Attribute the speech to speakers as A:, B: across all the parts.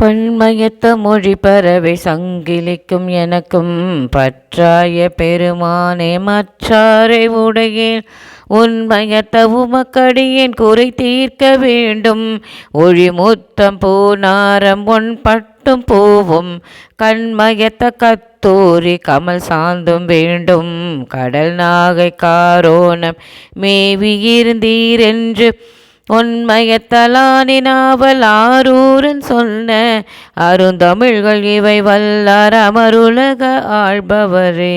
A: பன்மயத்த மொழி பறவை சங்கிலிக்கும் எனக்கும் பற்றாய பெருமானே மற்றாரை உடையேன் உண்மையத்த உமக்கடியேன் குறை தீர்க்க வேண்டும். ஒழி முத்தம் பூநாரம் ஒன் பட்டும் பூவும் கண்மயத்த கத்தூரி கமல் சாந்தும் வேண்டும். கடல் நாகை காரோணம் மேவியிருந்தீரென்று உண்மையத்தலானினாவல் ஆரூரன் சொன்ன அருந்தமிழ்கள் இவை வல்லார் அமருலக ஆள்பவரே.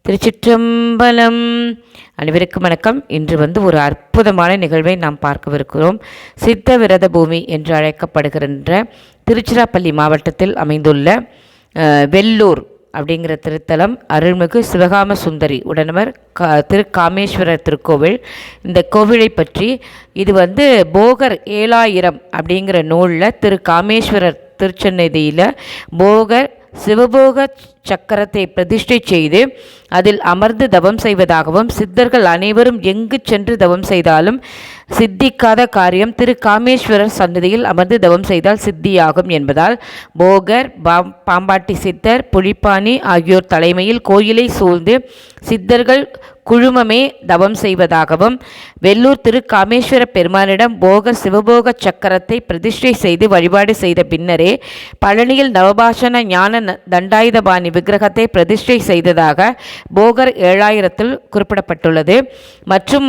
A: திருச்சிற்றம்பலம். அனைவருக்கும் வணக்கம். இன்று ஒரு அற்புதமான நிகழ்வை நாம் பார்க்கவிருக்கிறோம். சித்த விரத பூமி என்று அழைக்கப்படுகின்ற திருச்சிராப்பள்ளி மாவட்டத்தில் அமைந்துள்ள வெள்ளூர் அப்படிங்கிற திருத்தலம் அருள்மிகு சிவகாம சுந்தரி உடனவர் திரு காமேஸ்வரர் திருக்கோவில். இந்த கோவிலை பற்றி இது போகர் 7000 அப்படிங்கிற நூலில் திரு காமேஸ்வரர் திருச்சந்நிதியில் போகர் சிவபோக சக்கரத்தை பிரதிஷ்டை செய்து அதில் அமர்ந்து தவம் செய்வதாகவும் சித்தர்கள் அனைவரும் எங்கு சென்று தவம் செய்தாலும் சித்திக்காத காரியம் திரு காமேஸ்வரர் சன்னதியில் அமர்ந்து தவம் செய்தால் சித்தியாகும் என்பதால் போகர் பாம்பாட்டி சித்தர் புலிப்பாணி ஆகியோர் தலைமையில் கோயிலை சூழ்ந்து சித்தர்கள் குழுமமே தவம் செய்வதாகவும் வெள்ளூர் திரு காமேஸ்வர பெருமானிடம் போகர் சிவபோக சக்கரத்தை பிரதிஷ்டை செய்து வழிபாடு செய்த பின்னரே பழனியில் நவபாஷண ஞான தண்டாயுதபாணி விக்கிரகத்தை பிரதிஷ்டை செய்ததாக போகர் 7000 குறிப்பிடப்பட்டுள்ளது. மற்றும்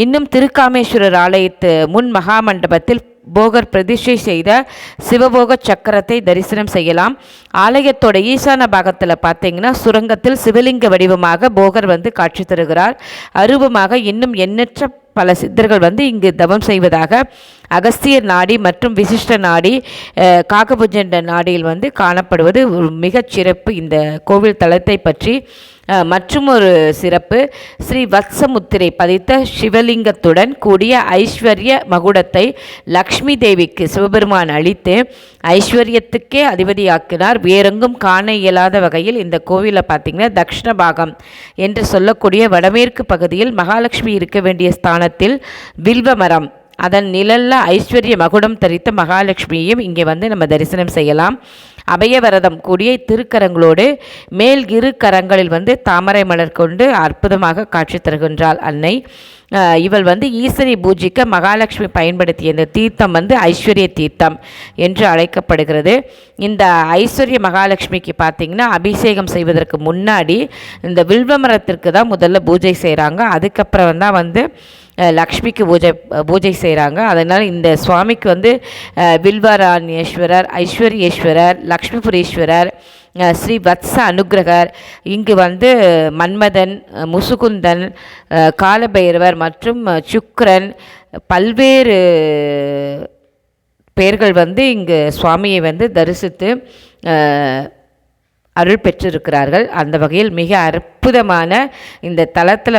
A: இன்னும் திருக்காமேஸ்வரர் ஆலயத்து முன் மகாமண்டபத்தில் போகர் பிரதிஷ்டை செய்த சிவபோக சக்கரத்தை தரிசனம் செய்யலாம். ஆலயத்தோட ஈசான பாகத்தில் பார்த்தீங்கன்னா சுரங்கத்தில் சிவலிங்க வடிவமாக போகர் காட்சி தருகிறார். அரூபமாக இன்னும் எண்ணற்ற பல சித்தர்கள் இங்கு தவம் செய்வதாக அகஸ்தியர் நாடி மற்றும் விசிஷ்ட நாடி காகபுஜண்ட நாடியில் காணப்படுவது மிகச் சிறப்பு. இந்த கோவில் தலத்தை பற்றி மற்றும் ஒரு சிறப்பு, ஸ்ரீ வத்சமுத்திரை பதித்த சிவலிங்கத்துடன் கூடிய ஐஸ்வர்ய மகுடத்தை லக்ஷ்மி தேவிக்கு சிவபெருமான் அளித்து ஐஸ்வர்யத்துக்கே அதிபதியாக்கினார். வேறெங்கும் காண இயலாத வகையில் இந்த கோவிலை பார்த்திங்கன்னா தக்ஷண பாகம் என்று சொல்லக்கூடிய வடமேற்கு பகுதியில் மகாலட்சுமி இருக்க வேண்டிய ஸ்தானத்தில் வில்வ மரம், அதன் நிழல்ல ஐஸ்வர்ய மகுடம் தரித்த மகாலட்சுமியையும் இங்கே நம்ம தரிசனம் செய்யலாம். அபயவரதம் கூடிய திருக்கரங்களோடு மேல் இரு கரங்களில் தாமரை மலர் கொண்டு அற்புதமாக காட்சி தருகின்றாள் அன்னை. இவள் ஈசனை பூஜிக்க மகாலட்சுமி பயன்படுத்திய இந்த தீர்த்தம் ஐஸ்வர்ய தீர்த்தம் என்று அழைக்கப்படுகிறது. இந்த ஐஸ்வர்ய மகாலட்சுமிக்கு பார்த்திங்கன்னா அபிஷேகம் செய்வதற்கு முன்னாடி இந்த வில்வ மரத்திற்கு தான் முதல்ல பூஜை செய்கிறாங்க. அதுக்கப்புறம் தான் லக்ஷ்மிக்கு பூஜை செய்கிறாங்க. அதனால் இந்த சுவாமிக்கு வில்வராணேஸ்வரர், ஐஸ்வர்யேஸ்வரர், லக்ஷ்மிபுரீஸ்வரர், ஸ்ரீ வத்ச அனுகிரகர், இங்கு மன்மதன், முசுகுந்தன், காலபைரவர் மற்றும் சுக்கிரன் பல்வேறு பெயர்கள் இங்கு சுவாமியை தரிசித்து அருள் பெற்றிருக்கிறார்கள். அந்த வகையில் மிக அற்புதமான இந்த தலத்தில்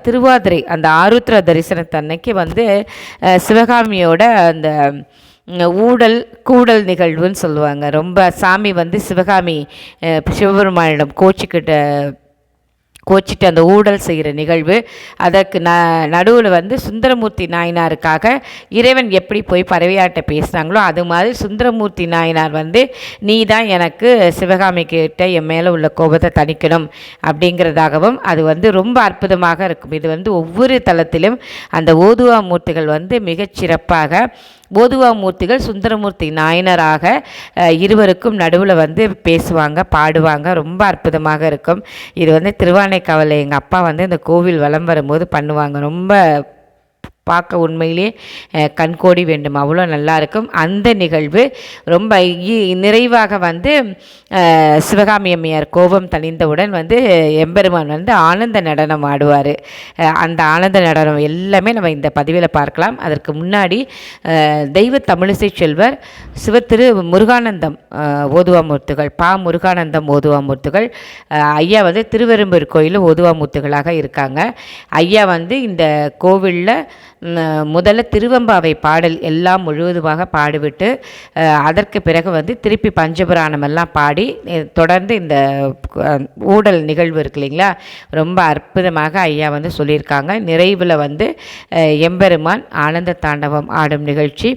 A: திருவாதிரை அந்த ஆருத்ர தரிசனத்தன்னைக்கு சிவகாமியோட அந்த கூடல் நிகழ்வுன்னு சொல்லுவாங்க. ரொம்ப சாமி சிவகாமி சிவபெருமானிடம் கோச்சிட்டு அந்த ஊடல் செய்கிற நிகழ்வு. அதற்கு நடுவில் சுந்தரமூர்த்தி நாயனாருக்காக இறைவன் எப்படி போய் பறவையாட்ட பேசுகிறாங்களோ அது மாதிரி சுந்தரமூர்த்தி நாயனார் நீ தான் எனக்கு சிவகாமி கிட்ட என் மேலே உள்ள கோபத்தை தணிக்கணும் அப்படிங்கிறதாகவும் அது ரொம்ப அற்புதமாக இருக்கும். இது ஒவ்வொரு தலத்திலும் அந்த ஓதுவா மூர்த்திகள் மிகச்சிறப்பாக ஓதுவா மூர்த்திகள் சுந்தரமூர்த்தி நாயனராக இருவருக்கும் நடுவில் பேசுவாங்க, பாடுவாங்க. ரொம்ப அற்புதமாக இருக்கும். இது திருவானைக்காவலில் எங்கள் அப்பா இந்த கோவில் வலம் வரும்போது பண்ணுவாங்க. ரொம்ப பார்க்க உண்மையிலே கண்கோடி வேண்டும், அவ்வளோ நல்லாயிருக்கும். அந்த நிகழ்வு ரொம்ப நிறைவாக சிவகாமி அம்மையார் கோபம் தணிந்தவுடன் எம்பெருமான் ஆனந்த நடனம் ஆடுவார். அந்த ஆனந்த நடனம் எல்லாமே நம்ம இந்த பதிவில் பார்க்கலாம். அதற்கு முன்னாடி தெய்வ தமிழிசை செல்வர் சிவத்திரு முருகானந்தம் ஓதுவாமூர்த்திகள், முருகானந்தம் ஓதுவாமூர்த்திகள் ஐயா திருவெரும்பூர் கோயில் ஓதுவாமூர்த்திகளாக இருக்காங்க. ஐயா இந்த கோவிலில் முதல்ல திருவெம்பாவை பாடல் எல்லாம் முழுவதுமாக பாடிவிட்டு அதற்கு பிறகு வந்து திருப்பி பஞ்சபுராணம் எல்லாம் பாடி தொடர்ந்து இந்த ஊடல் நிகழ்வு இருக்கு இல்லைங்களா, ரொம்ப அற்புதமாக ஐயா வந்து சொல்லியிருக்காங்க. நிறைவில் வந்து எம்பெருமான் ஆனந்த தாண்டவம் ஆடும் நிகழ்ச்சி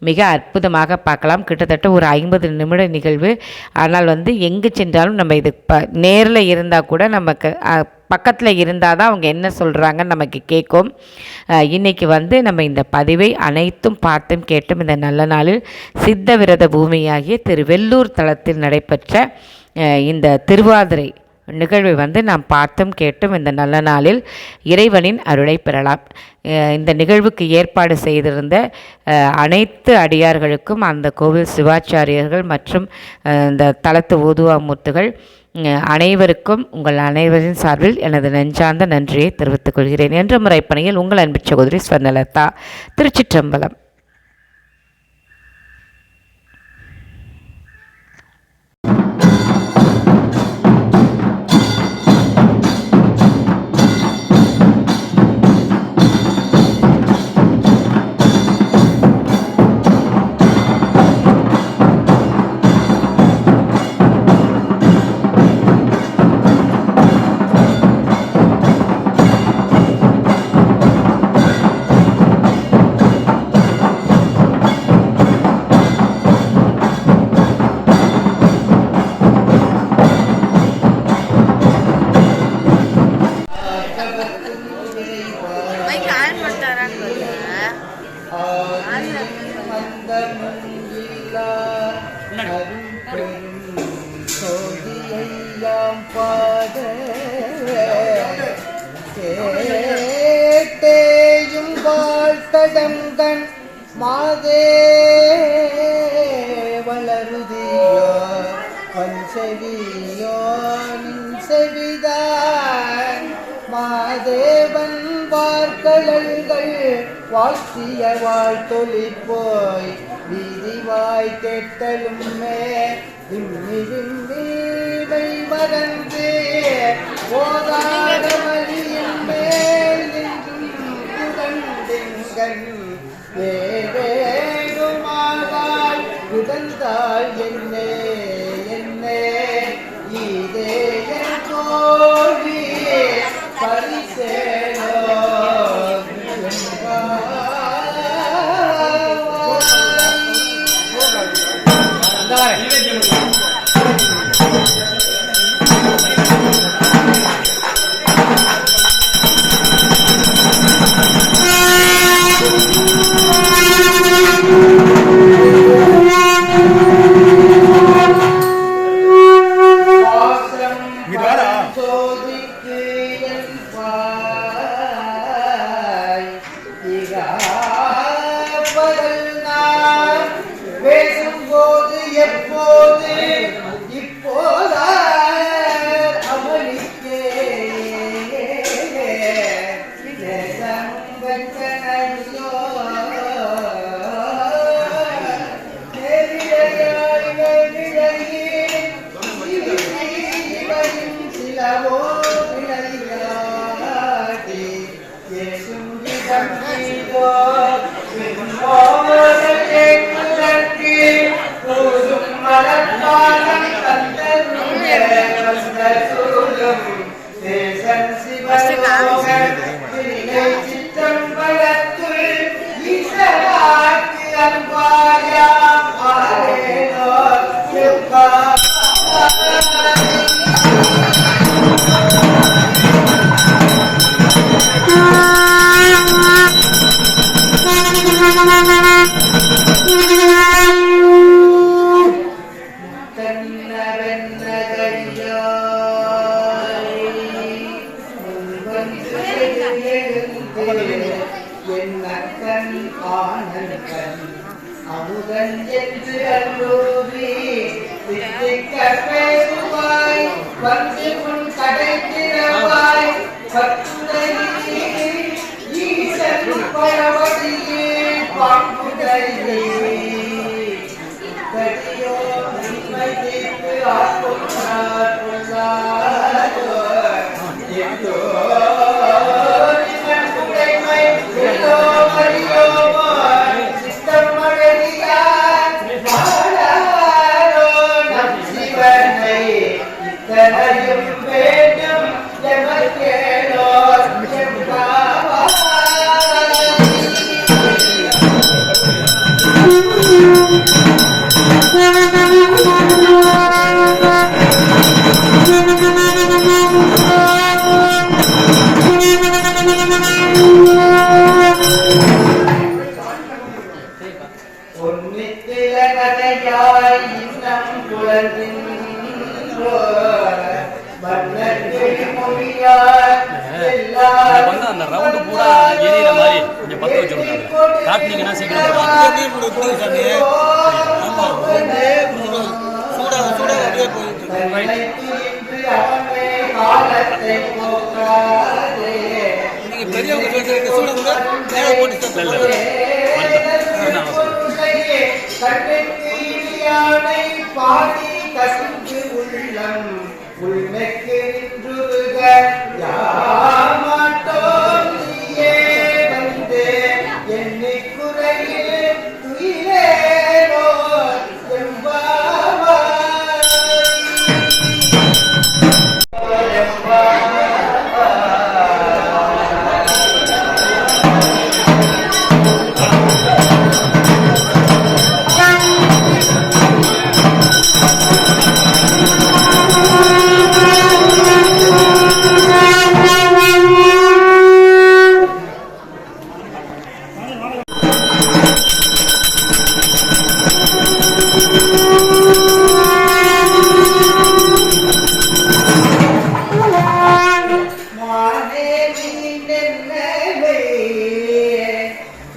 A: மிக அற்புதமாக பார்க்கலாம். கிட்டத்தட்ட ஒரு 50 நிமிட நிகழ்வு. ஆனால் வந்து எங்கே சென்றாலும் நம்ம இது நேரில் இருந்தால் கூட நமக்கு பக்கத்தில் இருந்தால் தான் அவங்க என்ன சொல்கிறாங்கன்னு நமக்கு கேட்கும். இன்றைக்கி வந்து நம்ம இந்த பதிவை அனைத்தும் பார்த்தும் கேட்டும் இந்த நல்ல நாளில் சித்த விரத பூமியாகிய திருவெல்லூர் தலத்தில் நடைபெற்ற இந்த திருவாதிரை நிகழ்வை வந்து நாம் பார்த்தும் கேட்டும் இந்த நல்ல நாளில் இறைவனின் அருளை பெறலாம். இந்த நிகழ்வுக்கு ஏற்பாடு செய்திருந்த அனைத்து அடியார்களுக்கும் அந்த கோவில் சிவாச்சாரியர்கள் மற்றும் இந்த தலத்து ஓதுவாமூர்த்திகள் அனைவருக்கும் உங்கள் அனைவரின் சார்பில் எனது நெஞ்சார்ந்த நன்றியை தெரிவித்துக் கொள்கிறேன். என்ற முறைப்பணியில் உங்கள் அன்பு சகோதரி ஸ்வர்ணலதா, திருச்சிற்றம்பலம்.
B: கேட்டேயும் வாழ்த்தடங்கண் மாதே வளருதியோ பஞ்சவியோ செவிதான் மாதேவன் வார்கழல்கள் வாழ்த்திய வாழ்த்தொலி போய் வீதிவாய் கேட்டலுமே விம்மி விம்மிவை மறந்து ஓதாட மலியின் மேல் நின்றும் புகழ்ந்தெங்கண் வேவேடுமாகாய் உடந்தாள் என்னே என்னே இதே என் தோல்வி பரிசேனோ
C: வந்து அந்த ரவுண்டு பூரா எரியிற மாதிரி கொஞ்சம் பற்ற வச்சுருக்காங்க. காட்டினீங்கன்னா சீக்கிரம்
B: பாடி கசிந்து உள்ளம் உள்மைக்கு நின்றுருக யாமாட்டோம் நீயே வந்து என்னை குறையில் துயிலேனோ எம்பாவாய்.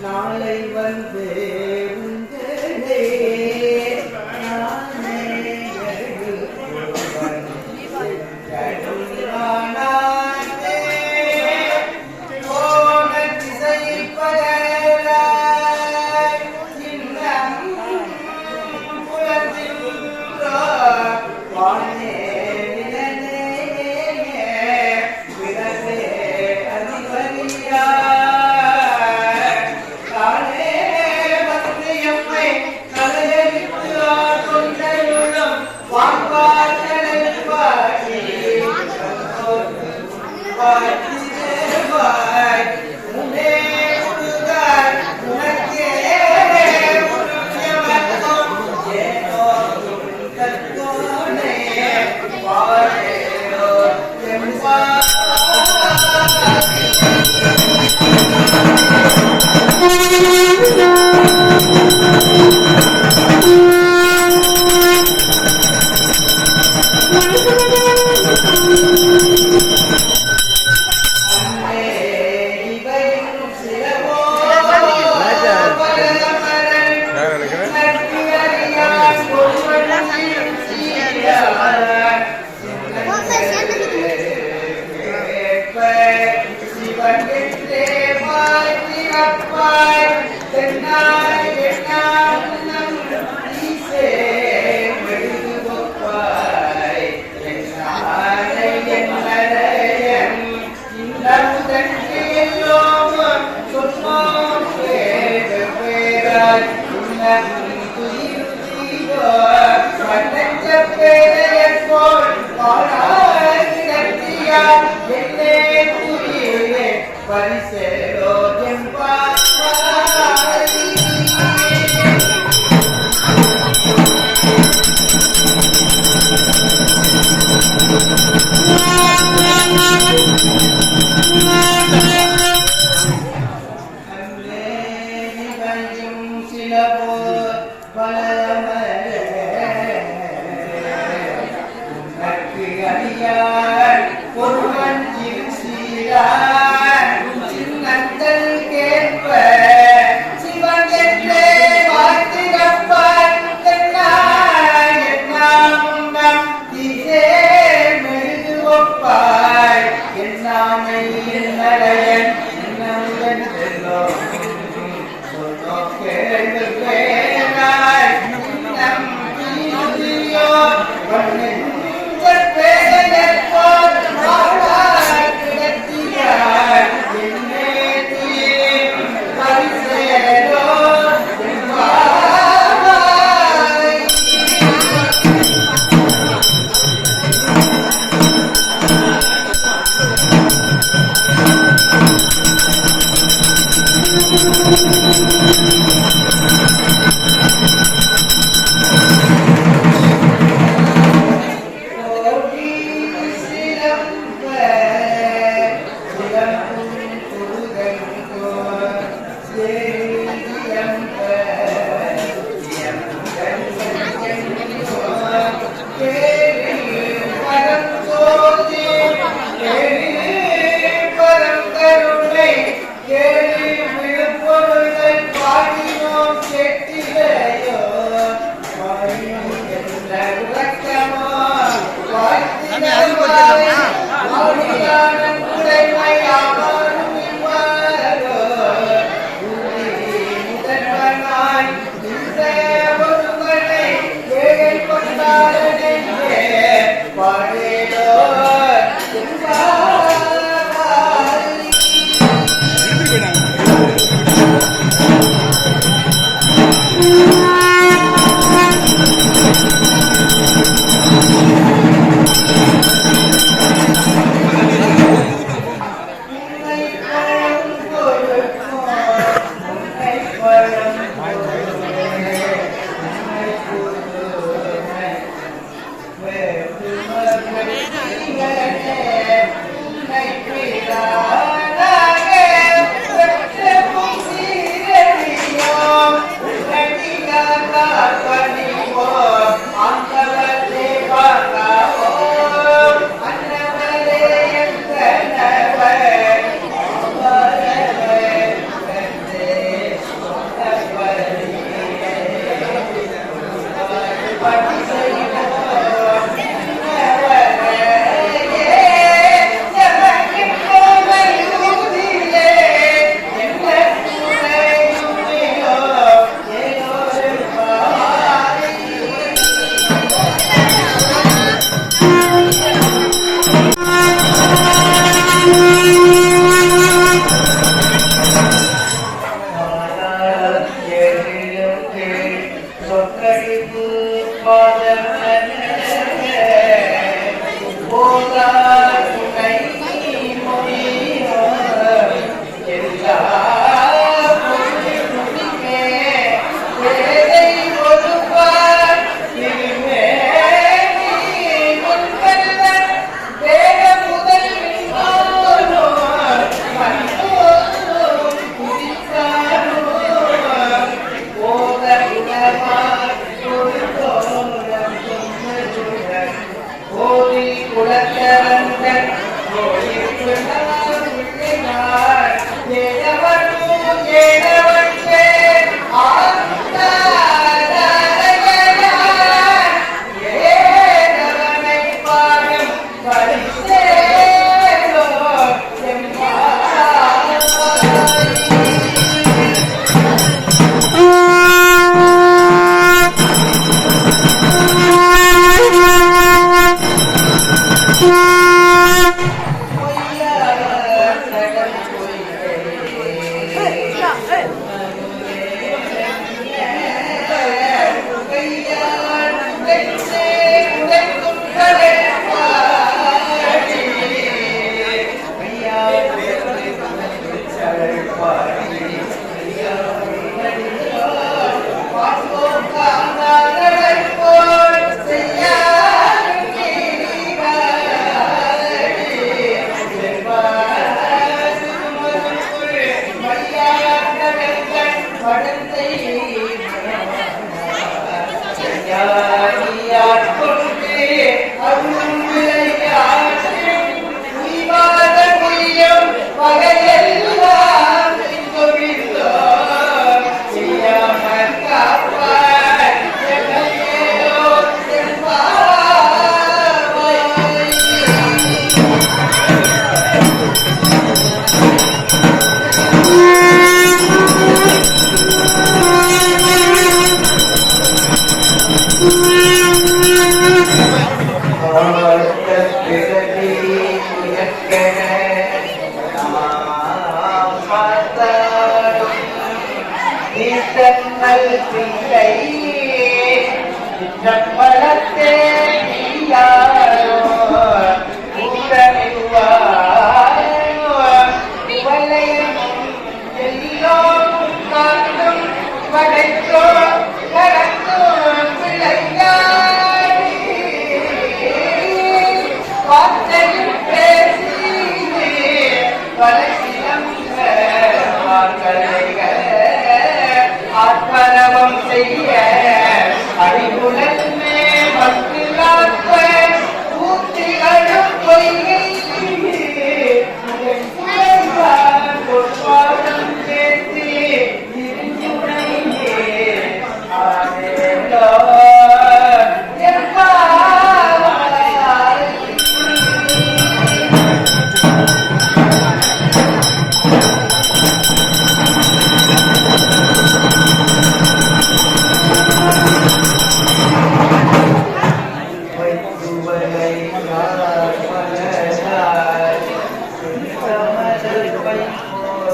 B: நாளை வந்து உங்களே நானே கடுவானானே போன திசை படலாய் இன்னம் புலத்தின்றார் வானே நிலனே விரலே அதிபதியா பரிசேலோ சிலவோ பலமக்கு அறியார் ஒருவன் சிறு சீரார் சின்னங்கள் கேட்ப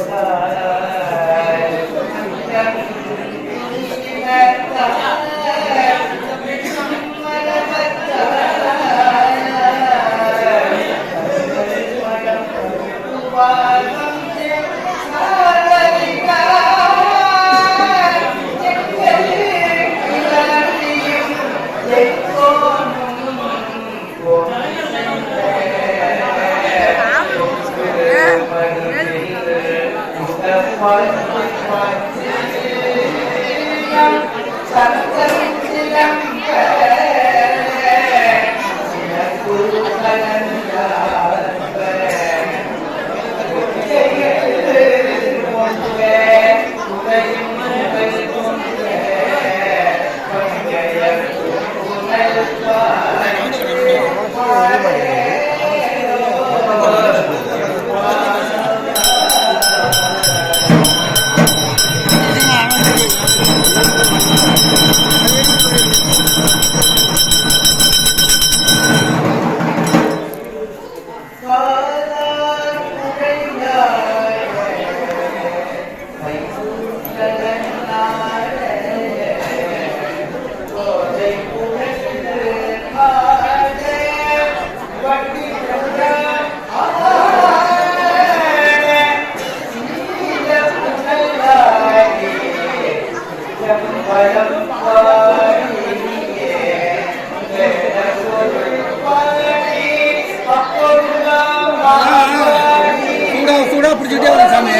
B: Bye.
D: சூடா பிடிச்சிக்கிட்டே வரும் சாமி.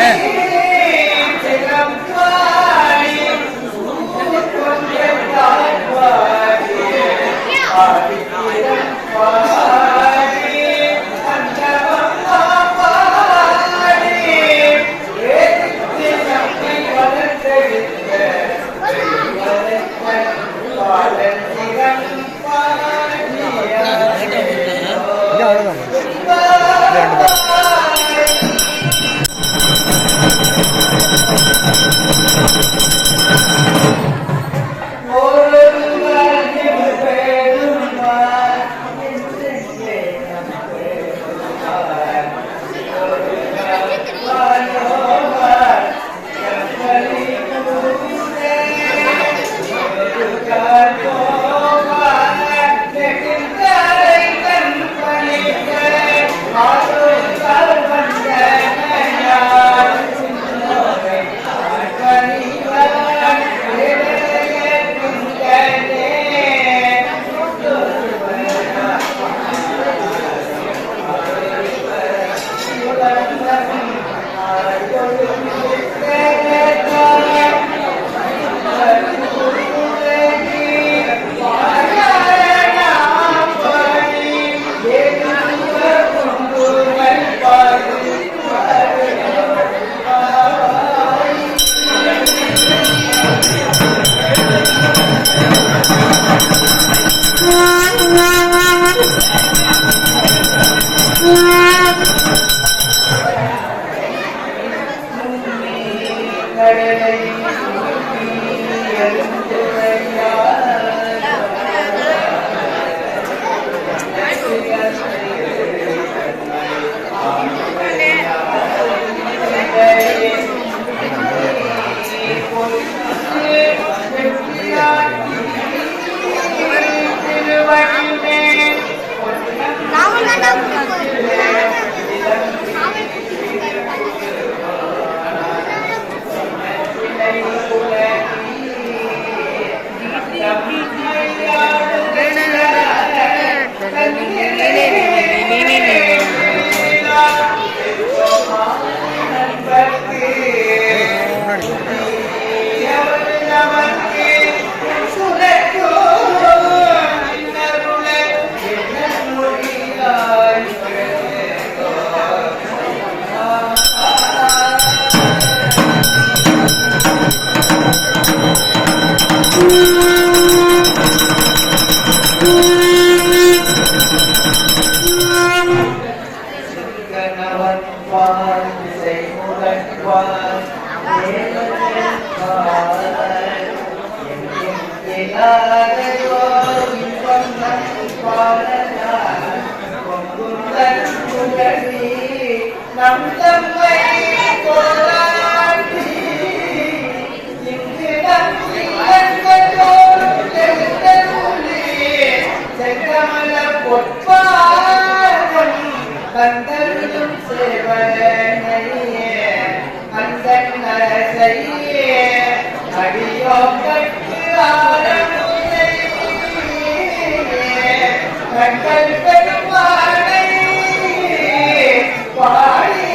B: பாடி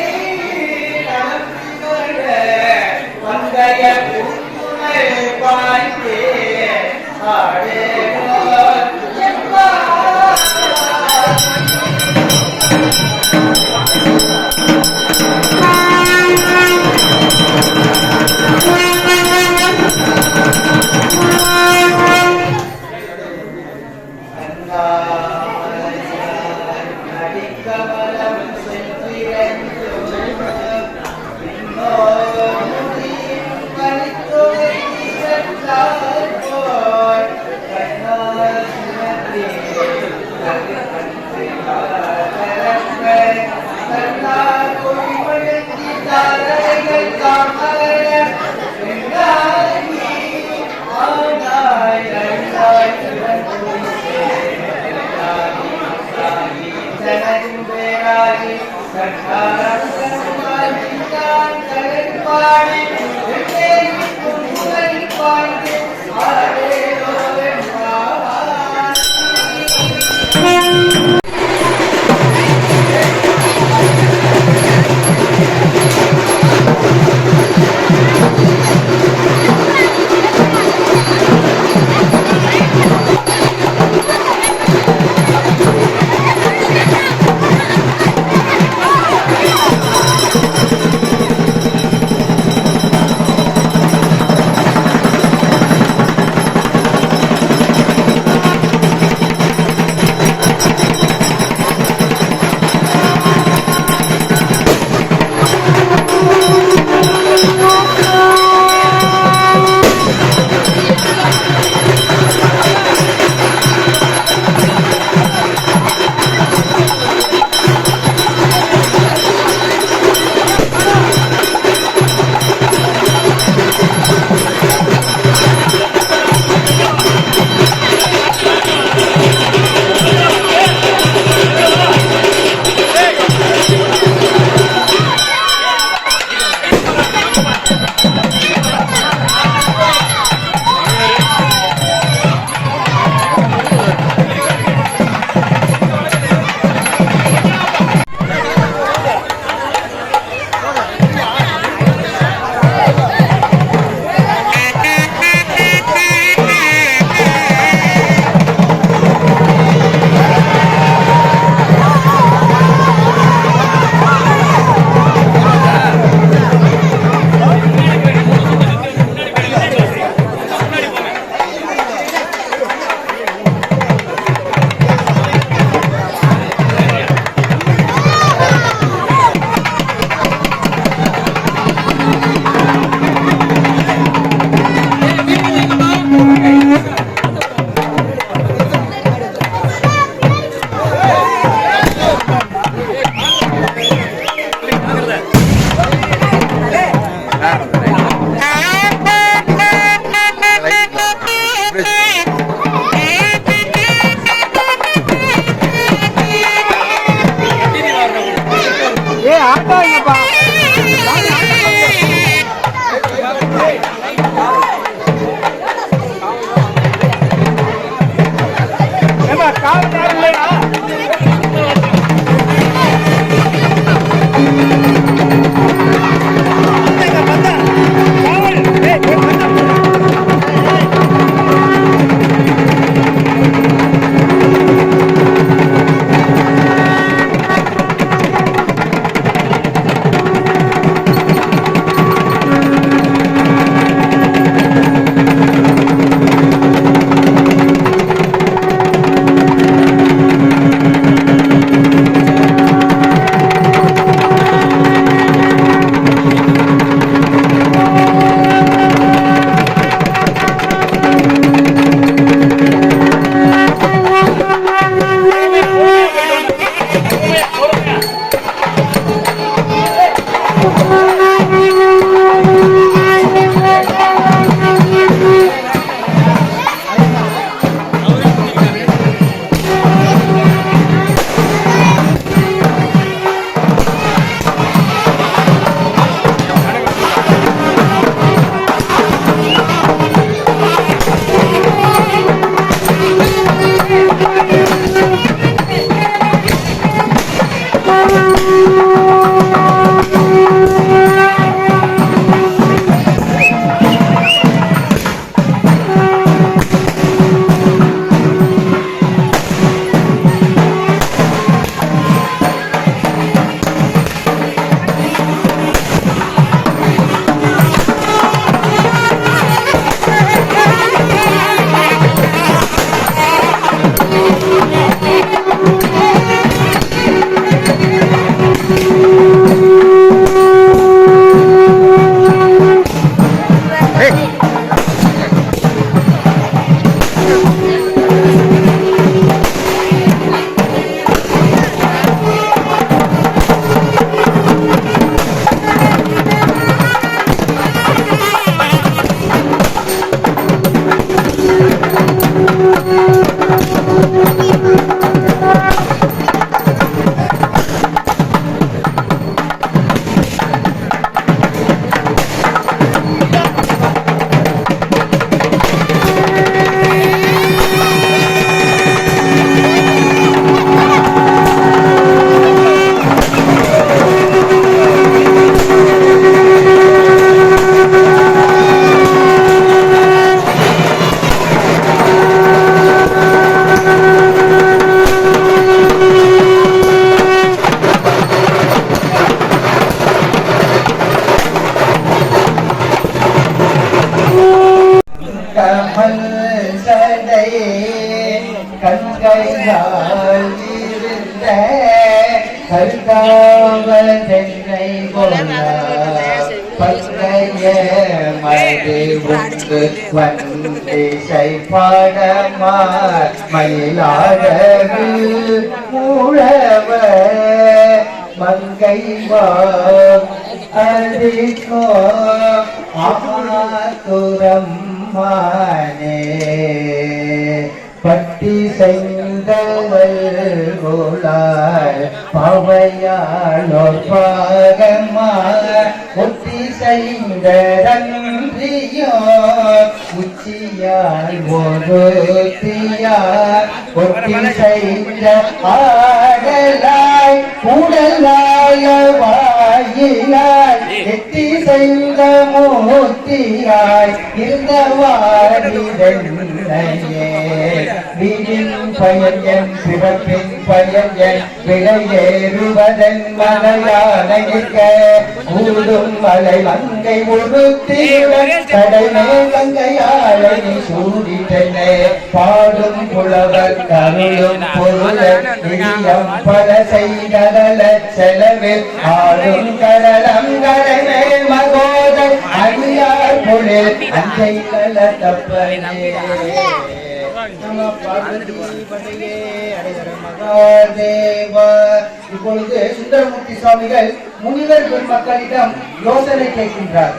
B: கங்கையால் இருந்த கல்காவதென்னை கொள்ள பங்கைய மது உண்டு வந்திசை பாடமார் மயிலாடவில் மூழவ மங்கை அதிகோ ஆத்துரம் மானே பட்டி செய்தவள் கோளாய் பவையாளோர் பாகமா ஒட்டி செய்தோ உச்சியால் ஒருத்தியார் ஒட்டி செய்த ஆடலாய் உடலாய வாயிலாய் எட்டி செய்த மூர்த்தியாய் இருந்தவாடிதன்னையே வீடின் பயன் பிறப்பின் பயன் விளையேறுவதன் மலையானைக்க ஊடும் மலை மங்கை உறுத்தியுடன் கடமை கங்கையாளை சூடிட்டனே பாடும் புலவர் கருளும் பொருளம் பல செய்தல செலவில் ஆடும் கடலம் கடமே மகோதல் அடியார் பொழில் அஞ்சை கல தப்பனே மகாதேவா. இப்பொழுது சுந்தரமூர்த்தி சுவாமிகள் முனிவர் பெருமக்களிடம் யோசனை கேட்கின்றார்.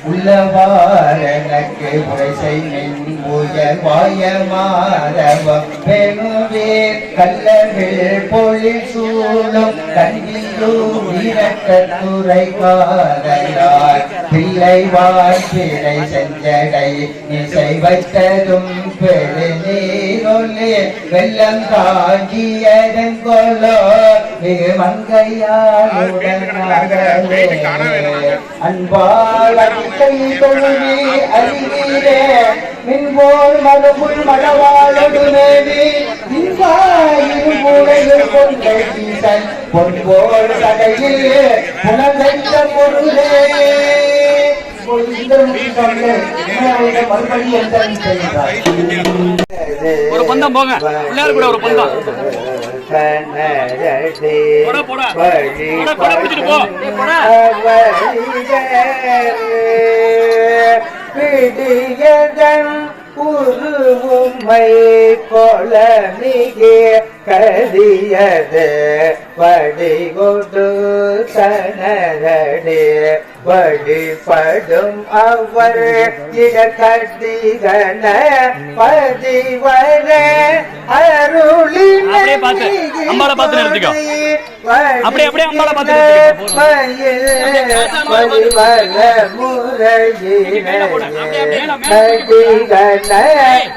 B: உள்ளவாரனக்கு உரை செய்யின் உயர் வாயமாரவம் பெணுவேர் கல்லவில் பொழில் சூழும் கண்ணிலூரக்கத்துறை காதையார் பிள்ளை வாழ்பிழை செஞ்சடை இசை வைத்ததும் பெருநீரொல்லி வெள்ளம் தாங்கியதன் கொல்லோ மிகு மங்கையாளுடன் அன்பால் அடிக்கை தொழுவி அறிவீரே மின்போல் மறுபுள் மணவாளொடு மேவி இன்பாயிரும் கொண்டை வீசன் பொன்போல் சடையில் புனர்ந்த பொருளே.
C: ஒரு பந்தம் போங்க எல்லாரும் கூட ஒரு பந்தம்
B: உருவுமை கொளமிகே கதியது வடிகொடு சனரடே வழிபடும் அவர் இடக்கட்டிகன பதிவர அருளின்
C: அம்பாளை பார்த்து நிறுத்திக்கோ. அப்படியே அம்பாளை பார்த்து
B: வழிவர முறையின கட்டிகன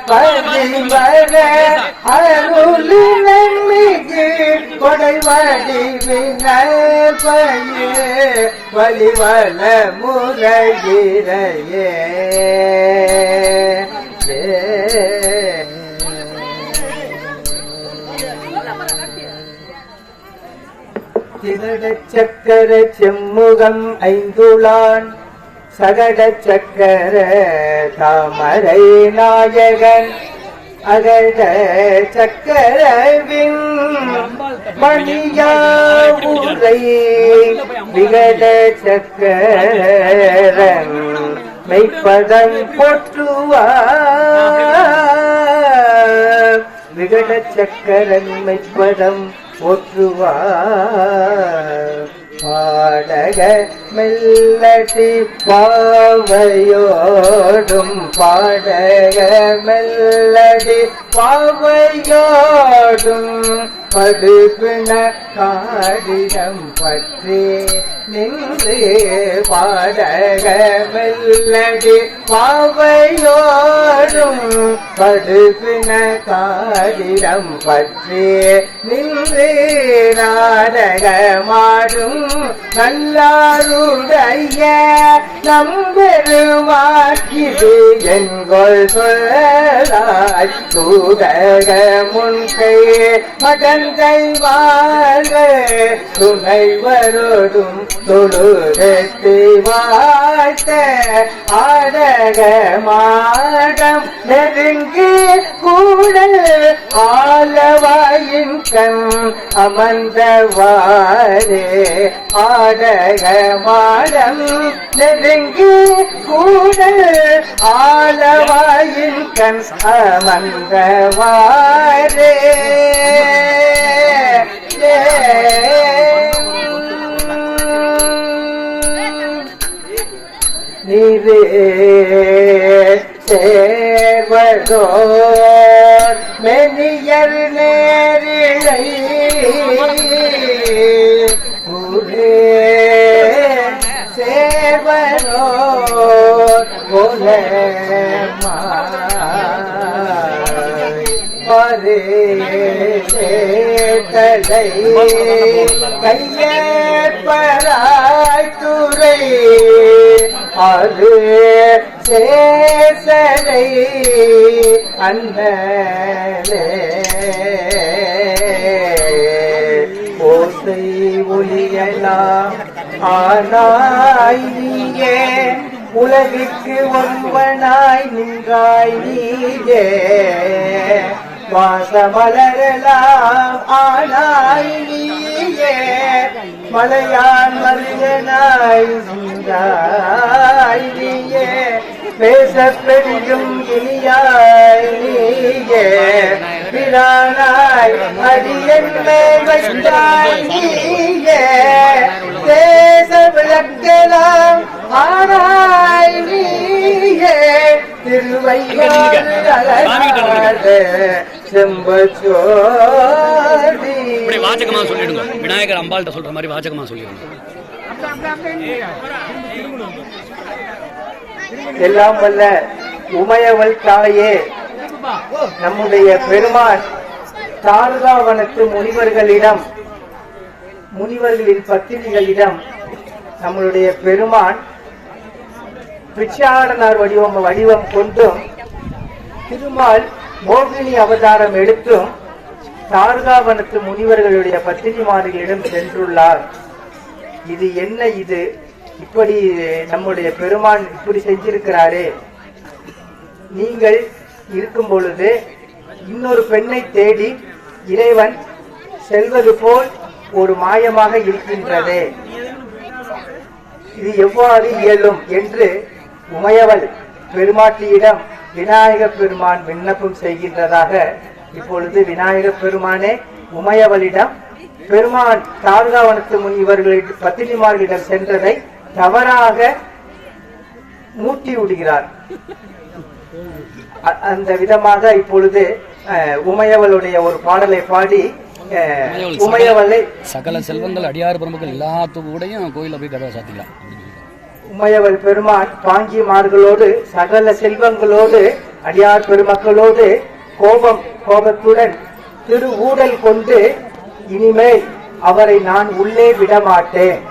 B: பதிவர அருளின் கொடைவாடி விண்ணப்பையே வலிவல முறையிறையே. திரட சக்கர செம்முகம் ஐந்துளான் சகட சக்கர தாமரை நாயகன் அகட சக்கரவின் மணியாவுரை விகட சக்கரன் மெய்ப்பதம் போற்றுவார் விகட சக்கரன் மெய்ப்பதம் போற்றுவார். பாடக மெல்லடி பாவையோடும் பாடக மெல்லடி பாவையோடும் படுபின காடிடம் பற்றி நின்று பாடக மெல்லடி பாவையோடும் படுபின காடிடம் பற்றி நின்று நாடகமாடும் நல்லாருடைய நம்பெருமாக்கிது என்கொள் சொல்லாய் தூதக முன்கை மகன்கை வாழ்க துணைவரோடும் தொழுதெத்தி வாழ்க வாழ்த்த ஆடக மாடம் நெருங்கி கூடல் ஆலவாயின் கண் அமர்ந்தவாரே ஆடக மாடம் நெருங்கி கூடல் ஆலவாயின் கண் அமர்ந்தவாரே நீரே சேர்வதோர் மெனியர் நேரிழை ஊரே சேர்வதோர் ஒரே தலை கையேற்பராய் துறை அது சேசலை அண்ணலே ஓசை ஒளியலாம் ஆனாய் நீயே உலகிற்கு ஒன்பனாய் நின்றாய் நீயே வாசமலரலாம் ஆனாய் நீயே மலையான் மருகனாய் நின்றாய் நீயே பேச பெரியும் இனியாய் நீயே பிரானாய் அடியன் மேல் வைத்தாய் நீயே தேச விளக்கலாம் ஆனாய் நீயே திருவையாறு செம்பச்சோதி.
C: வாச்சகமா சொல்லிடுங்க, விநாயகர் அம்பாள்கிட்ட சொல்ற மாதிரி வாச்சகமா சொல்லிடுங்க.
B: எல்லாம் வல்ல உமையவள் தாயே, நம்முடைய பெருமான் தாரகாவனத்து முனிவர்களின் பத்தினிகளிடம் நம்மளுடைய பெருமான் பிச்சாடனார் வடிவம் கொண்டும் திருமால் மோகினி அவதாரம் எடுத்தும் தாரகாவனத்து முனிவர்களுடைய பத்தினிமார்களிடம் சென்றுள்ளார். இது என்ன? இது இப்படி நம்முடைய பெருமான் இப்படி செஞ்சிருக்கிறாரே, நீங்கள் இருக்கும் பொழுது இன்னொரு பெண்ணை தேடி இறைவன் செல்வது போல் ஒரு மாயமாக இருக்கின்றதே, இது எவ்வாறு இயலும் என்று உமையவள் பெருமாட்டியிடம் விநாயக பெருமான் விண்ணப்பம் செய்கின்றதாக இப்பொழுது விநாயக பெருமானே உமையவளிடம் பெருமான் தாரகாவனத்து முனிவர்களின் பத்தினிமார்களிடம் சென்றதை தவறாக மூட்டி விடுகிறார். அந்த விதமாக இப்பொழுது உமையவளுடைய ஒரு பாடலை பாடி உமையவளை
C: சகல செல்வங்கள் அடியார் பிரமுகள் எல்லாத்துக்கூடையும் கோயில போய் கதவை சாத்திக்கலாம்.
B: உமையவள் பெருமான் பாங்கிமார்களோடு சகல செல்வங்களோடு அடியார் பெருமக்களோடு கோபத்துடன் திரு ஊடல் கொண்டு இனிமேல் அவரை நான் உள்ளே விடமாட்டேன்,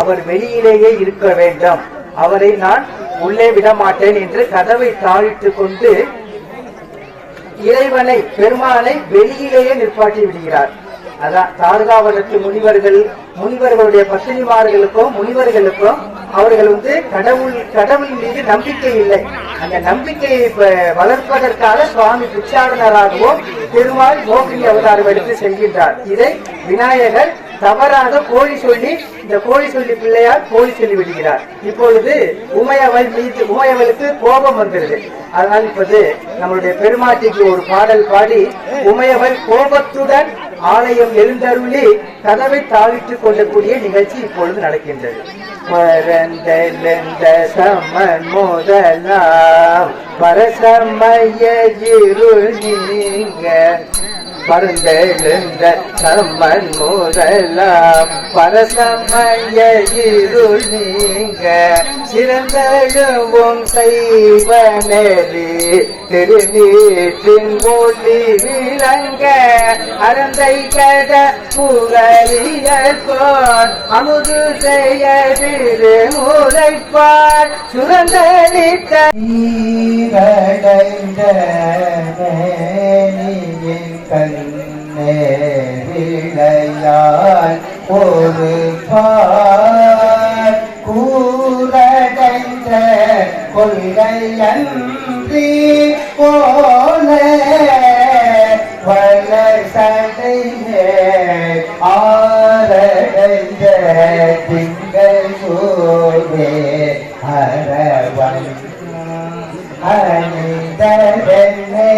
B: அவர் வெளியிலேயே இருக்க வேண்டும், அவரை நான் உள்ளே விடமாட்டேன் என்று கதவை தாழிட்டு கொண்டு இறைவனை பெருமானை வெளியிலேயே நிற்பாட்டி விடுகிறார். அதான் தாரகாவனத்து முனிவர்களுடைய பத்தினிமார்களுக்கும் முனிவர்களுக்கும் அவர்கள் கடவுள் மீது நம்பிக்கை இல்லை. அந்த நம்பிக்கையை வளர்ப்பதற்காக சுவாமி பிச்சாடனராகவும் பெருமாள் மோகினி அவதாரம் எடுத்து செல்கின்றார். இதை விநாயகர் தவறாக இந்த கோழி சொல்லி பிள்ளையார் கோழி சொல்லி விடுகிறார். இப்பொழுது உமையவளுக்கு கோபம் வந்துருது. அதனால் இப்போது நம்மளுடைய பெருமாட்டிக்கு ஒரு பாடல் பாடி உமையவள் கோபத்துடன் ஆலயம் எழுந்தருளி கதவை தாளிட்டுக் கொள்ளக்கூடிய நிகழ்ச்சி இப்பொழுது நடக்கின்றது. பரந்தெழுந்த சமன் முதலாம் பரசமய இருள் நீங்க, பரந்தெழுந்த சமன் முதலாம் பரசமய இருள் நீங்க, சிறந்தழுவும் செய்வ நெறி திருநீற்றின் ஒளி விளங்க, அறந்தை கட புகழியற்கோன் அமுது செய்ய திருமுறைப்பார் சுரந்தளித்த கண்ணேரிழையால் ஒரு பார் கூரடைந்த இடையன்றி போல வளசடையே ஆரடைந்த திங்கள் சோவே அரவன் அணிந்ததென்னே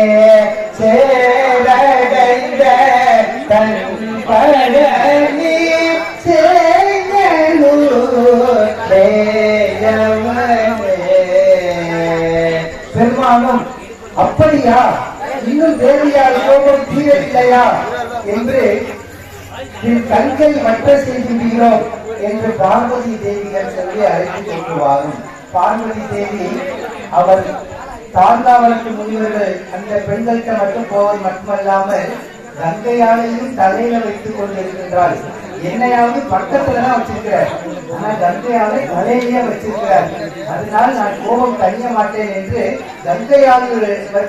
B: சேரடைந்த தன் பழனி பெருமானும் அப்படியா இன்னும் தேவியால் கோபம் தீரவில்லையா என்று தங்கை மற்ற செய்கிறோம் என்று பார்வதி தேவிகள் சொல்லி அழைத்து கொண்டு வாரும். பார்வதி தேவி அவர் தாழ்ந்தாவளுக்கு முனிவர்கள் அந்த பெண்களுக்கு மட்டும் போவது மட்டுமல்லாமல் கங்கையாலையும் தலையில வைத்துக் கொண்டிருக்கின்றாள். என்னையாவது பக்கத்துலதான் வச்சிருக்கிறார், ஆனா கங்கையாலை தலையிலேயே வச்சிருக்கிறார். அதனால் நான் கோபம் தணிய மாட்டேன் என்று கங்கையாலை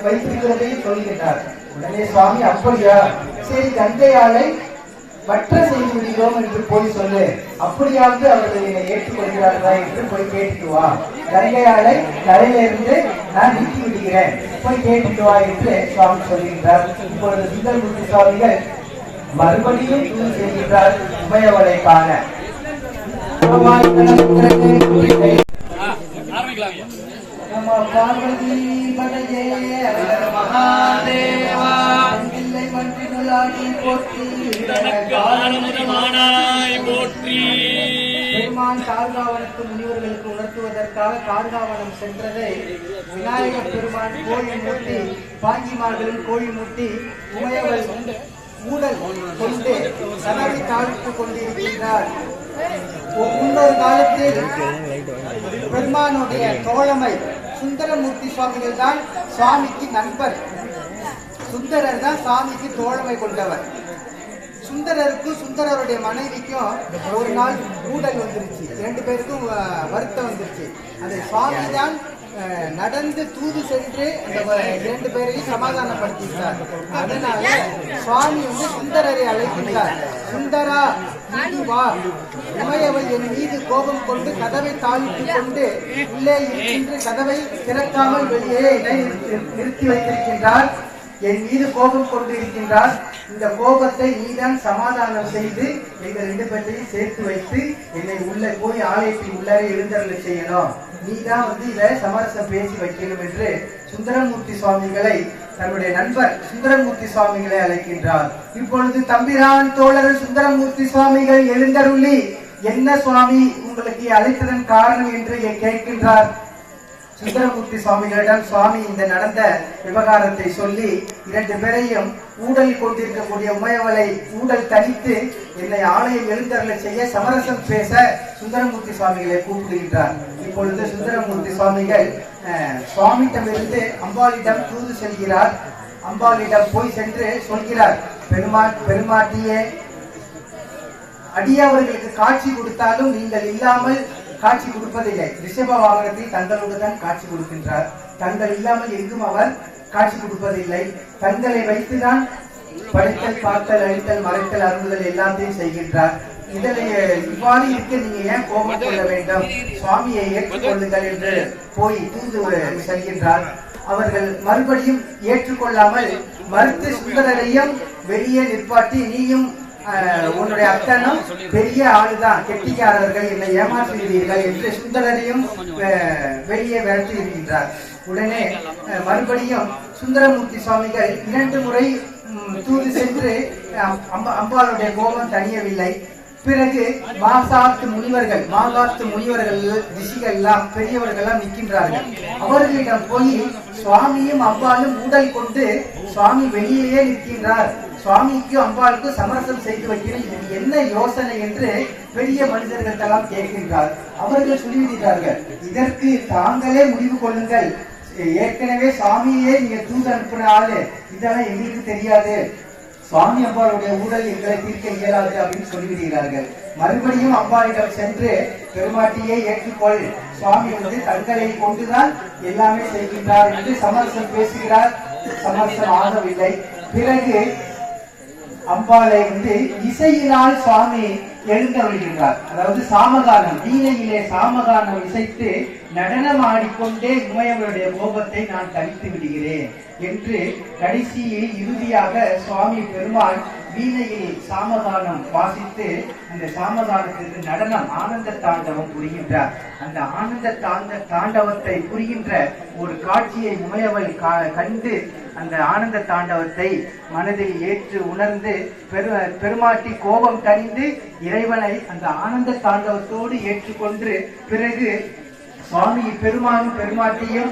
B: வைத்திருக்கிறதையும் சொல்கின்றார். உடனே சுவாமி அப்படியா, சரி கங்கையாலை மற்ற செய்து விடுகிறோம் என்று போய் சொல்லு, அப்படியாவது அவர்கள் என்னை ஏற்றுக்கொள்கிறார்களா என்று போய் கேட்டுட்டு வா, கங்கையாலை தலையிலிருந்து நான் நீக்கி விடுகிறேன், போய் கேட்டுட்டு வா என்று சுவாமி சொல்கின்றார். இப்பொழுது சுந்தரமூர்த்தி சுவாமிகள் மறுபடியும் தூது செய்கின்றார் உமையவளை காண. நம பார்வதி பதையே மகாதேவா இல்லை மன்றினுளாடி போற்றி பெருமான் கார்காவனத்து முனிவர்களுக்கு உணர்த்துவதற்காக கார்காவனம் சென்றதை விநாயகர் பெருமான் கோயில் மூட்டி பாஞ்சிமார்களும் கோயில் மூட்டி உமையவள் ஊடல் கொண்டு கதவை தாழ்த்துக் கொண்டிருக்கின்றார். முன்னொரு காலத்தில் பெருமானுடைய தோழமை சுந்தரமூர்த்தி சுவாமிகள் தான் சுவாமிக்கு நண்பர். சுந்தரர் தான் சாமிக்கு தோழமை கொண்டவர். சுந்தரருக்கும் சுந்தரருடைய மனைவிக்கும் ஒரு நாள் ஊடல் வந்துருச்சு, 2 பேருக்கும் வருத்தம் வந்துருச்சு. அதை சுவாமி தான் நடந்து தூது சென்று அந்த 2 பேரையும் சமாதானப்படுத்தினார். அதனால சுவாமி சுந்தரரை அழைக்கின்றார். சுந்தரா வா, உமையவள் என் மீது கோபம் கொண்டு கதவை தாழ்த்திக் கொண்டு உள்ளே இருக்கின்ற கதவை திறக்காமல் வெளியே நிறுத்தி வைத்திருக்கின்றார். என் மீது கோபம் கொண்டு இருக்கின்றார். இந்த கோபத்தை நீதான் சமாதானம் செய்து எங்கள் 2 பேரையும் சேர்த்து வைத்து என்னை உள்ளே போய் ஆலயத்தில் உள்ளே எழுந்தருளை செய்யணும், நீதான் இதை சமரசம் பேசி வைக்கணும் என்று சுந்தரமூர்த்தி சுவாமிகளை தன்னுடைய நண்பர் சுந்தரமூர்த்தி சுவாமிகளை அழைக்கின்றார். இப்பொழுது தம்பிரான் தோழர் சுந்தரமூர்த்தி சுவாமிகள் எழுந்தருளி என்ன சுவாமி உங்களுக்கு அழைத்ததன் காரணம் என்று கேட்கின்றார். சுந்தரமூர்த்தி சுவாமிகளிடம் சுவாமி இந்த நடந்த விவகாரத்தை சொல்லி 2 பேரையும் ஊடல் கொண்டிருக்கக்கூடிய உமையவளை ஊடல் தனித்து என்னை ஆலயம் எழுந்தருளை செய்ய சமரசம் பேச சுந்தரமூர்த்தி சுவாமிகளை கூப்பிடுகின்றார். இப்பொழுது சுந்தரமூர்த்தி சுவாமிகள் சுவாமியிடமிருந்து அம்பாளிடம் தூது செல்கிறார். அம்பாளிடம் போய் சென்று சொல்கிறார், பெருமாட்டியே, அடியவர்களுக்கு காட்சி கொடுத்தாலும் நீங்கள் இல்லாமல் காட்சி கொடுப்பதில்லை. ரிஷப வாகனத்தில் தங்களோடு தான் காட்சி கொடுக்கின்றார். தங்கள் இல்லாமல் எங்கும் அவர் காட்சி கொடுப்பதில்லை. தங்களை வைத்துதான் படைத்தல், பார்த்தல், அழித்தல், மறைத்தல், அருள்தல் எல்லாத்தையும் செய்கின்றார். இவ்வாறு இருக்க நீங்க ஏன் கோபம் கொள்ள வேண்டும், சுவாமியை ஏற்றுக்கொள்ளுங்கள் என்று போய் தூது செல்கின்றார். அவர்கள் மறுபடியும் ஏற்றுக்கொள்ளாமல் மறுத்து சுந்தரரையும் வெளியே நிற்பாட்டி, நீயும் உன்னுடைய அத்தனும் பெரிய ஆளுதான், கெட்டிக்காரர்கள், என்னை ஏமாற்றுகிறீர்கள் என்று சுந்தரரையும் வெளியே விரட்டி இருக்கின்றார். உடனே மறுபடியும் சுந்தரமூர்த்தி சுவாமிகள் 2 முறை தூது சென்று அம்பாளுடைய கோபம் தணியவில்லை. பிறகு மாகாத்து முனிவர்கள் ரிஷிகள் எல்லாம் பெரியவர்கள் எல்லாம் நிற்கின்றார்கள். அவர்களிடம் போய் சுவாமியும் அம்பாலும் ஊடல் கொண்டு சுவாமி வெளியிலேயே நிற்கின்றார், சுவாமிக்கும் அம்பாளுக்கும் சமரசம் செய்து வைக்கிறேன், இது என்ன யோசனை என்று பெரிய மனிதர்கள் எல்லாம் கேட்கின்றார். அவர்கள் சொல்லிவிடுகிறார்கள், இதற்கு தாங்களே முடிவு கொள்ளுங்கள், ஏற்கனவே சுவாமியே நீங்க தூது அனுப்பின ஆளு, இதெல்லாம் எங்களுக்கு தெரியாது, சுவாமி அம்பாளுடைய ஊழல் எங்களை தீர்க்க இயலாது அப்படின்னு சொல்லிவிடுகிறார்கள். மறுபடியும் அம்பாளிடம் சென்று பெருமாட்டியை ஏற்றுக்கொள், சுவாமி தங்களை கொண்டுதான் எல்லாமே செய்கின்றார் என்று சமரசம் பேசுகிறார். சமரசம் ஆகவில்லை. பிறகு அம்பாளை இசையினால் சுவாமி எழுந்தருள்கின்றார். அதாவது சாமகானம், வீணையிலே சாமகானம் இசைத்து நடனம் ஆடிக்கொண்டே உமையவருடைய கோபத்தை நான் தணித்து விடுகிறேன் என்று கடைசியில் இறுதியாக சுவாமி பெருமாள் வீணையில் சாமகானம் வாசித்து அந்த சாமகானத்திற்கு நடனம் ஆனந்த தாண்டவம் புரிகின்றார். அந்த ஆனந்த தாண்டவத்தை புரிகின்ற ஒரு காட்சியை உமையவள் கண்டு அந்த ஆனந்த தாண்டவத்தை மனதில் ஏற்று உணர்ந்து பெருமாட்டி கோபம் தணிந்து இறைவனை அந்த ஆனந்த தாண்டவத்தோடு ஏற்றுக்கொண்டு பிறகு சுவாமி பெருமானும் பெருமாட்டியும்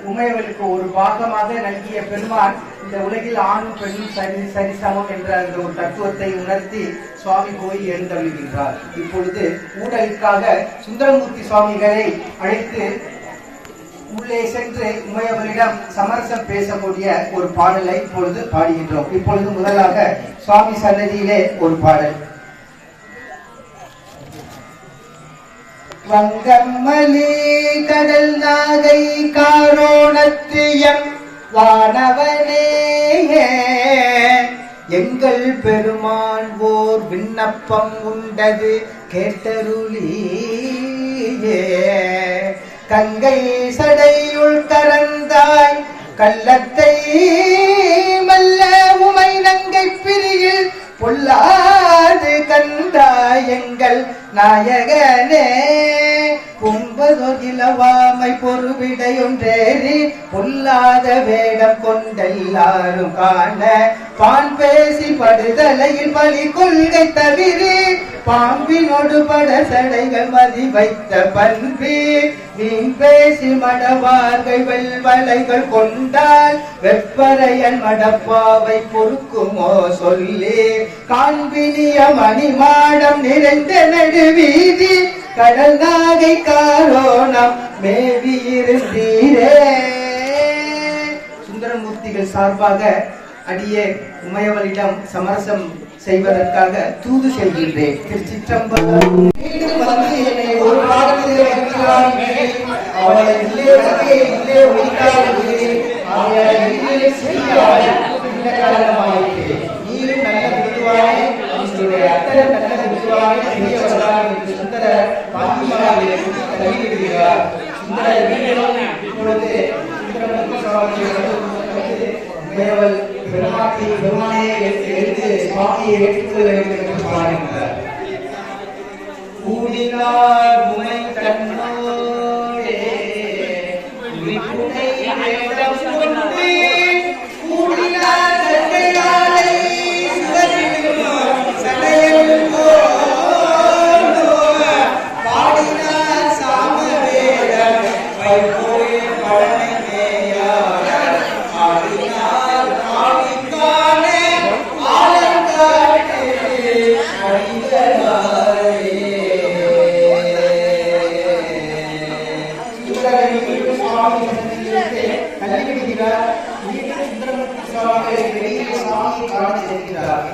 B: உமையவளுக்கு ஒரு பாகமாக நல்கிய பெருமான் இந்த உலகில் ஆணும் பெண்ணும் சரிசமம் என்ற அந்த ஒரு தத்துவத்தை உணர்த்தி சுவாமி கோயில் எழுந்தருள்கின்றார். இப்பொழுது ஊடலுக்காக சுந்தரமூர்த்தி சுவாமிகளை அழைத்து உள்ளே சென்று உமையவளிடம் சமரசம் பேசக்கூடிய ஒரு பாடலை இப்பொழுது பாடுகின்றோம். இப்பொழுது முதலாக சுவாமி சன்னதியிலே ஒரு பாடல். வங்கம்மலி கடல் நாகை காரோணத்தியம் வானவனே எங்கள் பெருமான் ஓர் விண்ணப்பம் உண்டது கேட்டருளியே கங்கை சடையுள் கரந்தாய் கள்ளத்தை மல்ல உமை நங்கை பிரியில் பொல்லாது கண்டாய் எங்கள் நாயகனே பொன்பதொகிலவாமை பொறுவிடையொன்றேறி பொல்லாத வேடம் கொண்டெல்லாரும் காண பான் பேசி படுதலையில் பலி கொள்கை தவிரி பாம்பினோடு பட சடைகள் மதி வைத்த பண்பி வீண் பேசி மடவார்கள் வெல்வளைகள் கொண்டால் வெப்பரையன் மடப்பாவை பொறுக்குமோ சொல்லி காண்பினிய மணிமாடம் நிறைந்த நடுவீதி கடல் நாகை காரோணம் மேவி இருந்தீரே. சுந்தரமூர்த்திகள் சார்பாக அடியே உமையவளிடம் சமரசம் செய்வதற்காக தூது செல்கின்றேன். திருச்சிற்றம்பலம். மீண்டும் வந்து என்னை ஒரு காலத்திலே வைக்கிறான் அவளை இல்லே வகையை இல்லே ஒழிக்காதே அவளை இல்லே செய்யாதே இந்த காலமாயிற்று நீரும் நல்ல விடுவாய் உங்களுடைய அத்தனை நல்ல விடுவாய் செய்யப்படலாம் என்று சுந்தர பாண்டியாவிலே தள்ளிவிடுகிறார். சுந்தர இப்பொழுது சுந்தரமூர்த்தி சுவாமியை உமையவள் பெருமாட்டி பெருமானே எழுந்து சுவாமியை ஏற்றுக்கொள்ள வேண்டும் என்று பாடுகின்றார். கூடினார் உமை கண்ணோடே உரிப்புனை வேடம் கொண்டு கூடினார் சட்டையாலை சுவரிலும் சடையும் பாடினார் சாமவேடம் வைகோய் பழமை மேயார் ஆடினார் ஆடிக்கானே ஆலங்காட்டே அடிதலாரே. சுவாமி கல்விடுகிறார். சுந்தரமூர்த்தி சுவாமி வெளியே சுவாமி காண செல்கிறார்.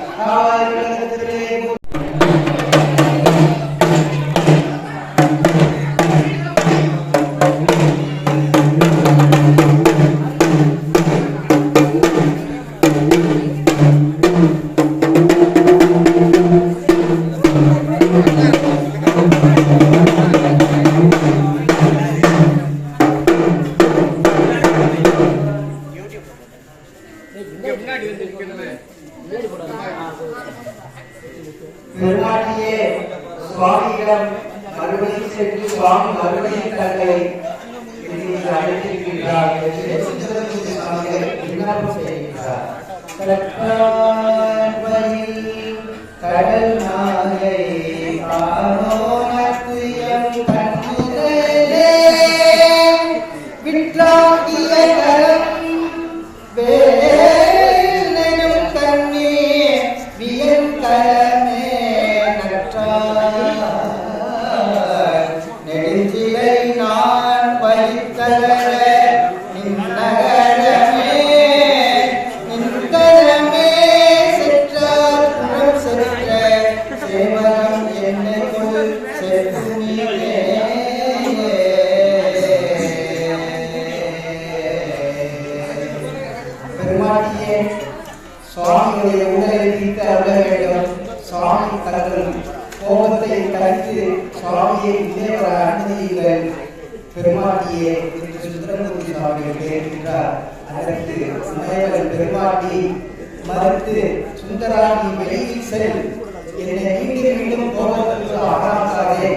B: பெருமாட்டியே சுவாமியிடம் மறுபடியும் சென்று சுவாமி மறுபடியும் தங்களை அழைத்திருக்கிறார் என்று சுந்தரமூர்த்தி சுவாமிகள் விண்ணப்பம் செய்கின்றார். கடல் நாகை காரோணத்தியம் கண்ணுதலே விற்றாகிய கரம் வேலும் கண்ணீர் வியங்கரமே நற்றார் நெடுஞ்சிலை நான் பறித்தர நின்னகரமே நின்கரமே செற்றார் புறம் செற்ற சேவரம் என்னை கொள் தங்கள் கோபத்தை கலைத்து சுவாமியை இதேவர அனுமதியுங்கள் பெருமாட்டியே என்று சுந்தரமூர்த்தி சுவாமிகள் கேட்கின்றார். அதற்கு உமையவள் பெருமாட்டி மறுத்து, சுந்தராணி வெளியில் செல், என்னை மீண்டும் மீண்டும் கோபத்திற்கு ஆளாக்காதே,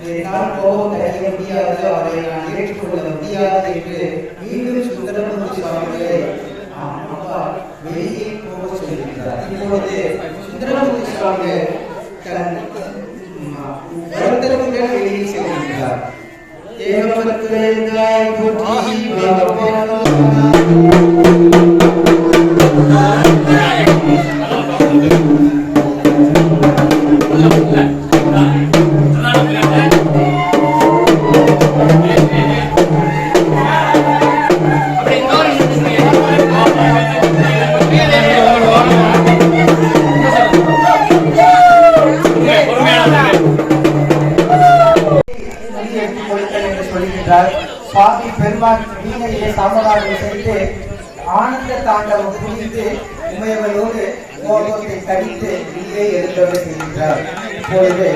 B: என்னால் கோபத்தை அறிய முடியாது, அவரை நான் ஏற்றுக்கொள்ள முடியாது என்று மீண்டும் சுந்தரமூர்த்தி சுவாமிகளை வெளியே போக சொல்கின்றார். இப்பொழுது சுந்தரமூர்த்தி சுவாமிகள் வருத்தத்துடன் வெளியே செல்கின்றார். ஏகமத்துரைந்தாய் போற்றி சுவாமி பெருமான் வீணையை சமகாரம் செய்து ஆனந்த தாண்டவம் புரிந்து உமையவளோடு கோபத்தை கடித்து வீடை எழுந்தவரை செய்கின்றார். இப்பொழுது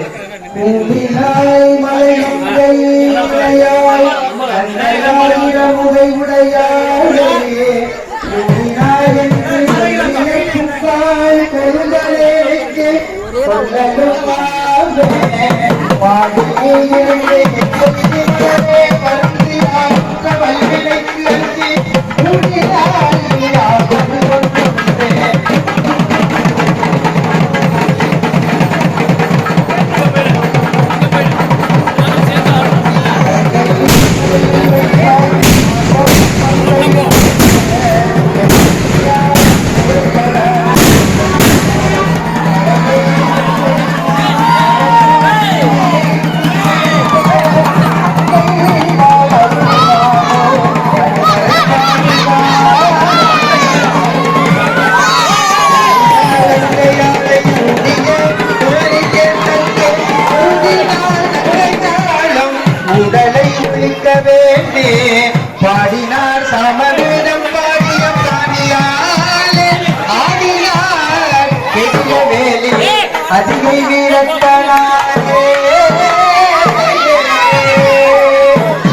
B: பாடினார் சமவேதம் பாடிய பாடியாலே ஆடினார் கெட்டிய வேலிலே அதிகை வீரத்தனாலே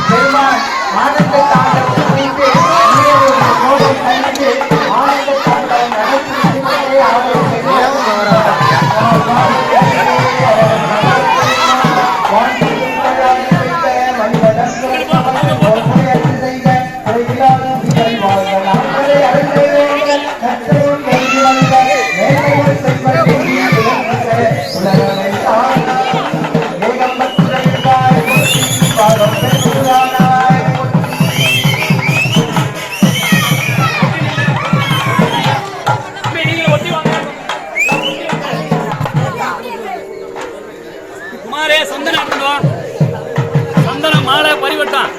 B: பெருமான் ஆனந்த தாண்டவம் புரிந்து கோபம் கழித்து ஆனந்த தாண்டவம்
C: சந்தன மாலை பறிவட்டான்